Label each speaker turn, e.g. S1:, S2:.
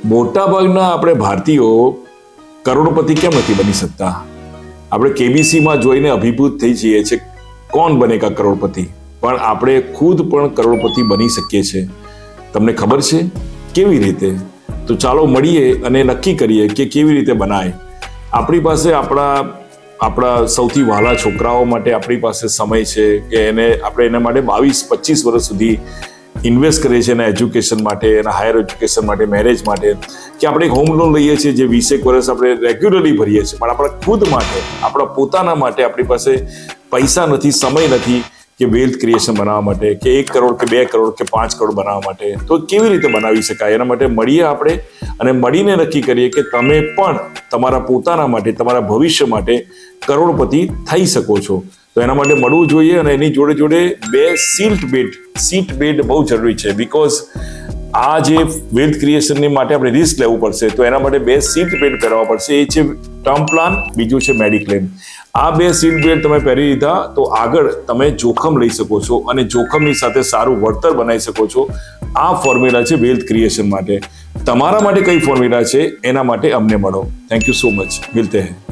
S1: મોટાભાગના આપણે ભારતીયો કરોડપતિ કેમ નથી બની શકતા? આપણે કેબીસીમાં જોઈને અભિભૂત થઈ જઈએ છીએ કોણ બનેગા કરોડપતિ, પણ આપણે ખુદ પણ કરોડપતિ બની શકીએ છીએ. તમને ખબર છે કેવી રીતે? તો ચાલો મળીએ અને નક્કી કરીએ કે કેવી રીતે બનાય. આપણી પાસે આપણા સૌથી વહાલા છોકરાઓ માટે આપણી પાસે સમય છે કે આપણે એના માટે 22-25 વર્ષ સુધી ઇન્વેસ્ટ કરીએ છીએ એના એજ્યુકેશન માટે, એના હાયર એજ્યુકેશન માટે, મેરેજ માટે, કે આપણે એક હોમ લોન લઈએ છીએ જે 20 વર્ષ આપણે રેગ્યુલરલી ભરીએ છીએ, પણ આપણા ખુદ માટે, આપણા પોતાના માટે આપણી પાસે પૈસા નથી, સમય નથી કે વેલ્થ ક્રિએશન બનાવવા માટે, કે 1 કરોડ કે 2 કરોડ કે 5 કરોડ બનાવવા માટે. તો કેવી રીતે બનાવી શકાય? એના માટે મળીએ આપણે અને મળીને નક્કી કરીએ કે તમે પણ તમારા પોતાના માટે, તમારા ભવિષ્ય માટે કરોડપતિ થઈ શકો છો. તો એના માટે મળવું જોઈએ અને એની જોડે જોડે 2 સીટ બેડ બહુ જરૂરી છે. બીકોઝ આ જે વેલ્થ ક્રિએશનની માટે આપણે રિસ્ક લેવું પડશે, તો એના માટે 2 સીટ બેડ પહેરવા પડશે. એ છે ટર્મ પ્લાન, બીજું છે મેડિક્લેમ. આ 2 સીટ બેડ તમે પહેરી લીધા તો આગળ તમે જોખમ લઈ શકો છો અને જોખમની સાથે સારું વળતર બનાવી શકો છો. આ ફોર્મ્યુલા છે વેલ્થ ક્રિએશન માટે. તમારા માટે કઈ ફોર્મ્યુલા છે એના માટે અમને મળો. Thank you so much. મિલતે હૈ.